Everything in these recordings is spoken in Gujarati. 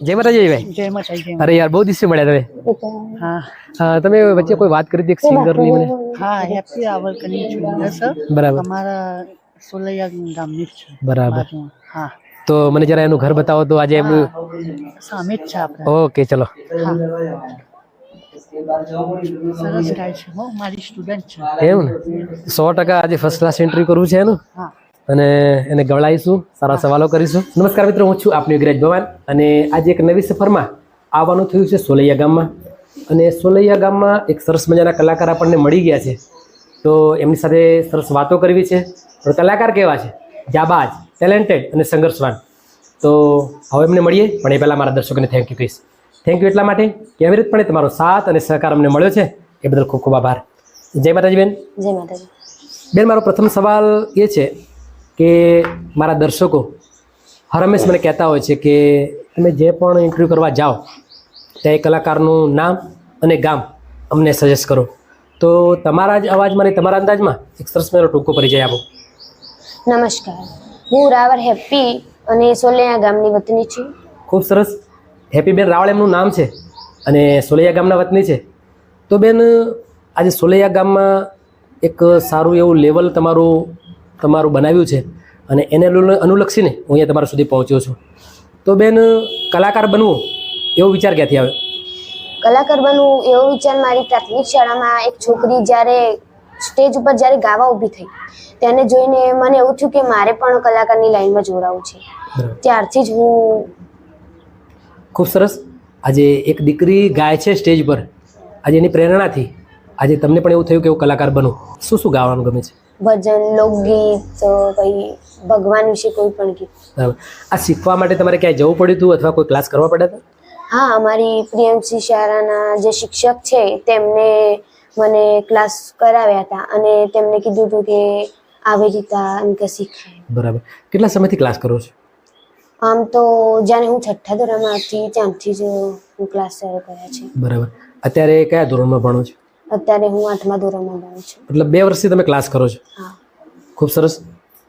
જય માતાજી ભાઈ. જય માતાજી. અરે યાર બહુ દિવસે મળ્યા તમે. હા તમે વચ્ચે કોઈ વાત કરી હતી એક સિંગર ની મને. હા હેપી આવર કની છું સર. બરાબર. અમારા સોલૈયા ગામની જ છે. બરાબર. હા તો મને જરા એનું ઘર બતાવો તો આજે એમનું. સામે જ છે આપણે. ઓકે ચલો. સરસ ગાય છે હો, મારી સ્ટુડન્ટ છે. એમ ને 100% આજે ફર્સ્ટ ક્લાસ એન્ટ્રી કરવું છે એનું. હા અને એને ગવડાવીશું, સારા સવાલો કરીશું. નમસ્કાર મિત્રો, હું છું આપની વિરાજ ભવાન અને આજે એક નવી સફરમાં આવવાનું થયું છે સોલૈયા ગામમાં. અને સોલૈયા ગામમાં એક સરસ મજાના કલાકાર આપણને મળી ગયા છે, તો એમની સાથે સરસ વાતો કરવી છે. પણ કલાકાર કેવા છે? જાબાજ, ટેલેન્ટેડ અને સંઘર્ષવાન. તો હવે એમને મળીએ, પણ એ પહેલાં મારા દર્શકોને થેન્ક યુ કહીશ. થેન્ક યુ એટલા માટે કે અવિરતપણે તમારો સાથ અને સહકાર અમને મળ્યો છે, એ બદલ ખૂબ ખૂબ આભાર. જય માતાજી બેન. જય માતાજી. બેન, મારો પ્રથમ સવાલ એ છે કે મારા દર્શકો હર હંમેશ મને કહેતા હોય છે કે તમે જે પણ ઇન્ટરવ્યૂ કરવા જાઓ ત્યાં એ કલાકારનું નામ અને ગામ અમને સજેસ્ટ કરો. તો તમારા જ અવાજમાં અને તમારા અંદાજમાં એક સરસ મજાનો ટૂંકો પરિચય આપો. નમસ્કાર, હું રાવર હેપી અને સોલૈયા ગામની વતની છું. ખૂબ સરસ. હેપી બેન રાવળ એમનું નામ છે અને સોલૈયા ગામના વતની છે. તો બેન, આજે સોલૈયા ગામમાં એક સારું એવું લેવલ તમારું બનાવ્યું છે અને એને અનુલક્ષીને હું અહીંયા તમારા સુધી પહોંચ્યો છું. તો બેન, કલાકાર બનવું એવો વિચાર ક્યાંથી આવ્યો? કલાકાર બનવું એવો વિચાર મારી પ્રાથમિક શાળામાં એક છોકરી જ્યારે સ્ટેજ ઉપર જ્યારે ગાવા ઊભી થઈ તેને જોઈને મને એવું થયું કે મારે પણ કલાકારની લાઈનમાં જોડાવું છે. ત્યારથી જ હું. ખૂબ સરસ. આજે એક દીકરી ગાય છે સ્ટેજ પર, આજે એની પ્રેરણાથી આજે તમને પણ એવું થયું કે એવું કલાકાર બનવું. શું શું ગાવાનું ગમે છે? ભજન, લોકગીત, પછી ભગવાન વિશે કોઈ પણ ગીત. બરાબર. આ શીખવા માટે તમારે ક્યાંય જવું પડ્યું હતું અથવા કોઈ ક્લાસ કરવા પડ્યા હતા? હા, અમારી પ્રિયમસી શાળાના જે શિક્ષક છે તેમને મને ક્લાસ કરાવ્યા હતા અને તેમને કીધું હતું કે આવી રીતે અંક શીખાય. બરાબર. કેટલા સમયથી ક્લાસ કરો છો? આમ તો જ્યારે હું 6ઠ્ઠા ધોરણમાં હતી ત્યાંથી જ હું ક્લાસ શરૂ કર્યા છે. બરાબર. અત્યારે કયા ધોરણમાં ભણો છો? અત્યારે હું 8મા ધોરણમાં ભણું છું. મતલબ 2 વર્ષથી તમે ક્લાસ કરો છો? હા. ખૂબ સરસ.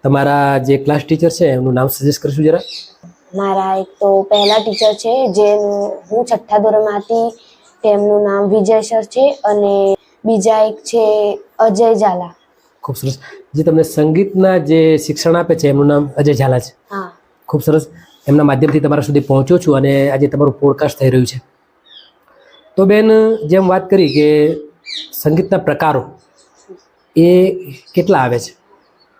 તમારા જે ક્લાસ ટીચર છે એમનું નામ સજેસ્ટ કરશું જરા. મારા એક તો પહેલા ટીચર છે જે હું 6ઠ્ઠા ધોરણમાં હતી તેમનું નામ વિજય સર છે અને બીજા એક છે અજય ઝાલા. ખૂબ સરસ. જે તમને સંગીતના જે શિક્ષણ આપે છે એમનું નામ અજય ઝાલા છે. હા. ખૂબ સરસ. એમના માધ્યમથી તમારા સુધી પહોંચ્યો છું અને આજે તમારું પોડકાસ્ટ થઈ રહ્યું છે. તો બેન, જેમ વાત કરી કે સંગીતના પ્રકારો એ કેટલા આવે છે?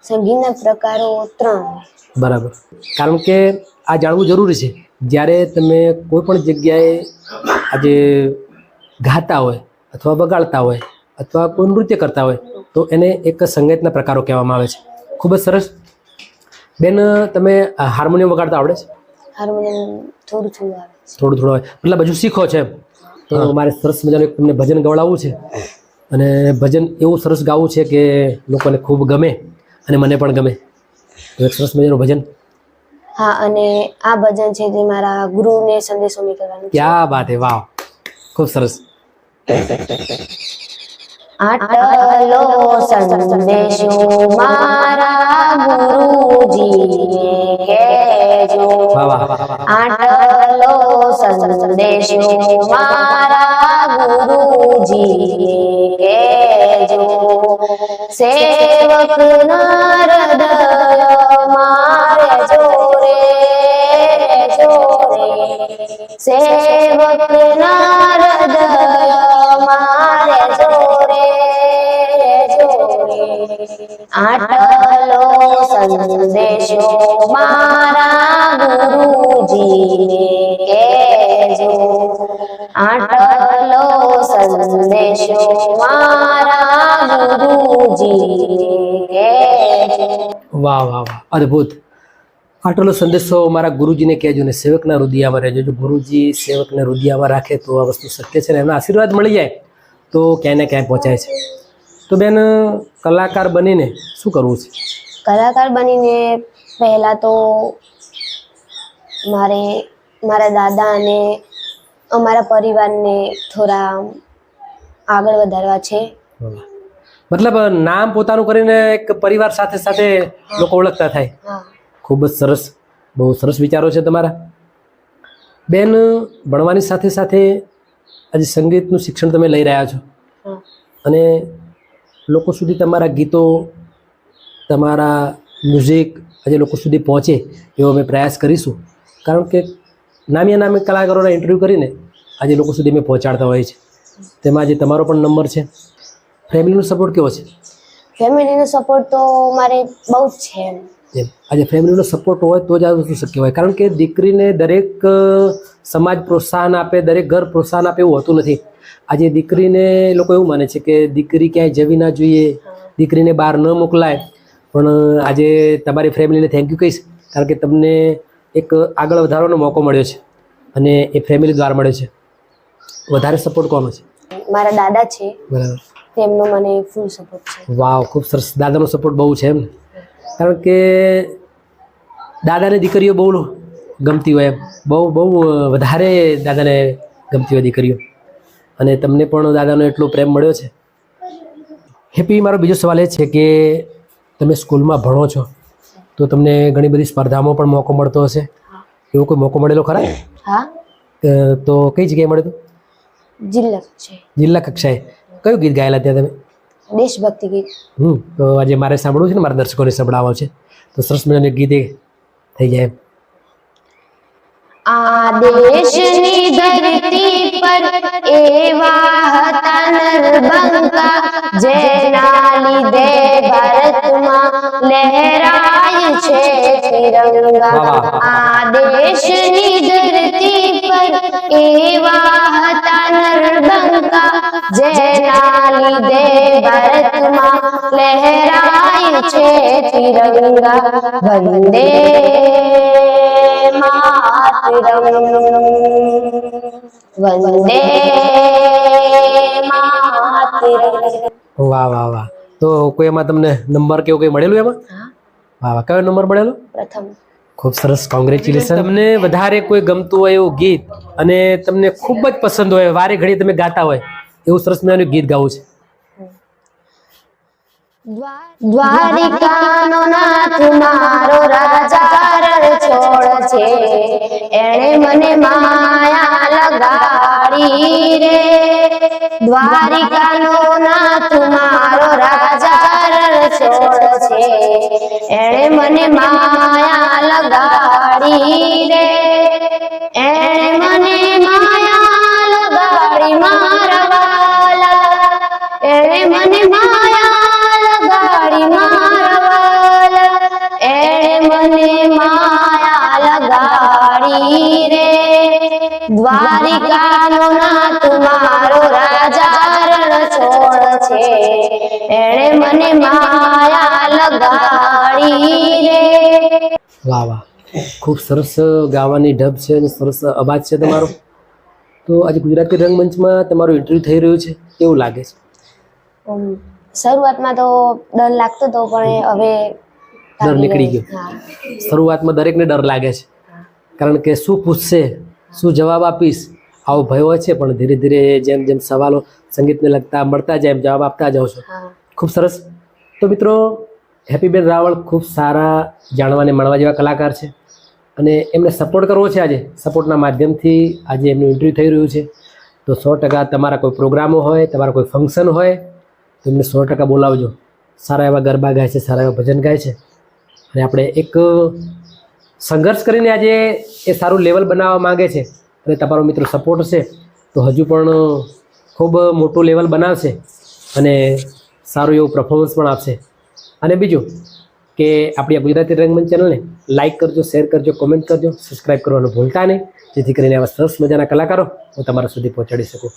સંગીતના પ્રકારો 3. બરાબર. કારણ કે આ જાણવું જરૂરી છે. જ્યારે તમે કોઈ પણ જગ્યાએ આજે ગાતા હોય અથવા વગાડતા હોય અથવા કોઈ નૃત્ય કરતા હોય તો એને એક સંગીતના પ્રકારો કહેવામાં આવે છે. ખૂબ જ સરસ. બેન, તમે હાર્મોનિયમ વગાડતા આવડે છે? હાર્મોનિયમ થોડું થોડું આવે છે. થોડું થોડું આવે, મતલબ હજુ શીખો છે એમ? તો મારે સરસ મજાનું એક તમને ભજન ગવડાવવું છે અને ભજન એવું સરસ ગાવું છે કે લોકોને ખૂબ ગમે અને મને પણ ગમે. તો એક સરસ મજાનું ભજન. હા, અને આ ભજન છે જે મારા ગુરુને સંદેશો મોકલવાનું છે. ક્યા બાત હે, વાહ, ખૂબ સરસ. આટલો સંદેશો મારા ગુરુજીને કહેજો. વાહ વાહ વાહ. આટલો સંદેશો મારા ગુરુજીને કહેજો. સેવકના હૃદય મારે જોરે જોરે. સેવકના હૃદય મારે જોરે જોરે. આટલો સંદેશો મારા ગુરુજીને કહેજો. આટલો સંદેશો મારા ગુરુજીને કહેજો. વાહ વાહ વાહ, અદ્ભુત. આટલો સંદેશો મારા ગુરુજીને કહેજો ને સેવકના હૃદયમાં રહેજો. જો ગુરુજી સેવકને હૃદયમાં રાખે તો આ વસ્તુ શક્ય છે ને એમના આશીર્વાદ મળી જાય તો ક્યાંય ને ક્યાંય પહોંચાય છે. તો બેન, કલાકાર બનીને શું કરવું છે? કલાકાર બનીને પહેલા તો મારે મારા દાદા અને અમારા પરિવારને થોડા આગળ વધારવા છે. મતલબ નામ પોતાનું કરીને એક પરિવાર સાથે સાથે લોકો ઓળખતા થાય. હા. ખૂબ જ સરસ, બહુ સરસ વિચારો છે તમારા. બેન, ભણવાની સાથે સાથે આજે સંગીતનું શિક્ષણ તમે લઈ રહ્યા છો અને લોકો સુધી તમારા ગીતો, તમારા મ્યુઝિક આજે લોકો સુધી પહોંચે એવો અમે પ્રયાસ કરીશું. કારણ કે નામી કલાકારોના ઇન્ટરવ્યૂ કરીને આજે લોકો સુધી અમે પહોંચાડતા હોઈએ છીએ. તેમાં આજે તમારો પણ નંબર છે. ફેમિલીનો સપોર્ટ કેવો છે? ફેમિલીનો સપોર્ટ તો મારે બહુ જ છે એમ. આજે ફેમિલીનો સપોર્ટ હોય તો જ આ વસ્તુ શક્ય હોય. કારણ કે દીકરીને દરેક સમાજ પ્રોત્સાહન આપે, દરેક ઘર પ્રોત્સાહન આપે એવું હોતું નથી. આજે દીકરીને લોકો એવું માને છે કે દીકરી ક્યાંય જવી ના જોઈએ, દીકરીને બહાર ન મોકલાય. પણ આજે તમારી ફેમિલીને થેન્ક યુ કહીશ, કારણ કે તમને એક આગળ વધારવાનો મોકો મળ્યો છે અને એ ફેમિલી દ્વારા મળ્યો છે. વધારે સપોર્ટ કોનો છે? મારા દાદા છે, બરાબર. તેમનો મને ફૂલ સપોર્ટ છે. વાવ, ખૂબ સરસ. દાદાનો સપોર્ટ બહુ છે એમ? કારણ કે દાદાને દીકરીઓ બહુ ગમતી હોય એમ, બહુ વધારે દાદાને ગમતી હોય દીકરીઓ, અને તમને પણ દાદાનો એટલો પ્રેમ મળ્યો છે. હેપી, મારો બીજો સવાલ એ છે કે તમે સ્કૂલમાં ભણો છો તો તમને ઘણી બધી સ્પર્ધામાં પણ મોકો મળતો હશે. એવો કોઈ મોકો મળેલો ખરા? હા, તો કઈ જગ્યાએ મળ્યો હતો? જિલ્લા છે. જિલ્લા કક્ષાએ. કયું ગીત ગાયેલા ત્યાં તમે? દેશભક્તિ ગીત. તો આજે મારે સાંભળવું છે ને, મારા દર્શકોને સંભળાવવા છે, તો સરસ મજાનું ગીત એ થઈ જાય. આ દેશની ધરતી પર એવા હતા નરબંકા, જેના લીધે ભારતમાં લહેરાય છે તિરંગા. આ દેશની ધરતી પર એવા હતા નરબંકા, જેના લીધે ભારતમાં લહેરાય છે તિરંગા. વંદે માતરમ, વંદે માતરમ. વાહ વાહ વાહ. તો કોઈ એમાં તમને નંબર કેવું કંઈ મળેલું એમાં? વાહ વાહ. કયો નંબર મળેલો? પ્રથમ. ખૂબ સરસ, કોંગ્રેચ્યુલેશન. તમને વધારે કોઈ ગમતું હોય એવું ગીત અને તમને ખૂબ જ પસંદ હોય, વારે ઘડી તમે ગાતા હોય એવું સરસ મજાનું ગીત ગાવું છે? દ્વારિકાનો નાથ મારો રાજા રણછોડ છે, એણે મને માયા લગાડી રે. દ્વારિકાનો નાથ મારો રાજા રણછોડ છે, એણે મને માયા લગાડી રે. એણે મને માયા લગાડી મારા વાલા, એણે મને માયા લગાડી મારા વાલા, એણે મને માયા લગાડી રે. દ્વારિકાનો નાથ મારો રાજા રણછોડ છે, એણે મને માયા લગાડી રે. વાહ વાહ. ખૂબ સરસ ગાવાની ઢબ છે અને સરસ અવાજ છે તમારો. તો આજે ગુજરાતી રંગમંચમાં તમારું ઇન્ટરવ્યૂ થઈ રહ્યું છે, કેવું લાગે છે? શરૂઆતમાં તો ડર લાગતો હતો, પણ હવે ડર નીકળી ગયો. હા. શરૂઆતમાં દરેકને ડર લાગે છે, કારણ કે શું પૂછશે, શું જવાબ આપીશ, આવો ભય હોય છે. પણ ધીરે ધીરે જેમ જેમ સવાલો સંગીતને લગતા મળતા જાય એમ જવાબ આપતા જાઓ છો. હા. ખૂબ સરસ. તો મિત્રો, હેપીબેન રાવળ ખૂબ સારા જાણવાને મળવા જેવા કલાકાર છે અને એમને સપોર્ટ કરવો છે. આજે સપોર્ટના માધ્યમથી આજે એમનું ઇન્ટરવ્યૂ થઈ રહ્યું છે. તો 100% તમારા કોઈ પ્રોગ્રામો હોય, તમારા કોઈ ફંક્શન હોય તો એમને 100% બોલાવજો. સારા એવા ગરબા ગાય છે, સારા એવા ભજન ગાય છે અને આપણે એક સંઘર્ષ કરીને આજે એ સારું લેવલ બનાવવા માંગે છે અને તમારો મિત્રો સપોર્ટ છે તો હજુ પણ ખૂબ મોટું લેવલ બનાવશે અને સારું એવું પરફોર્મન્સ પણ આપશે. અને બીજું કે આપણી આ ગુજરાતી રંગમંચ ચેનલને લાઇક કરજો, શેર કરજો, કોમેન્ટ કરજો, સબસ્ક્રાઈબ કરવાનું ભૂલતા નહીં, જેથી કરીને આવા સરસ મજાના કલાકારો હું તમારા સુધી પહોંચાડી શકું.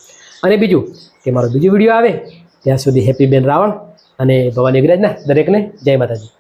અને બીજું કે મારો બીજો વિડીયો આવે ત્યાં સુધી હેપીબેન રાવળ અને ભવાની અગ્રજના દરેકને જય માતાજી.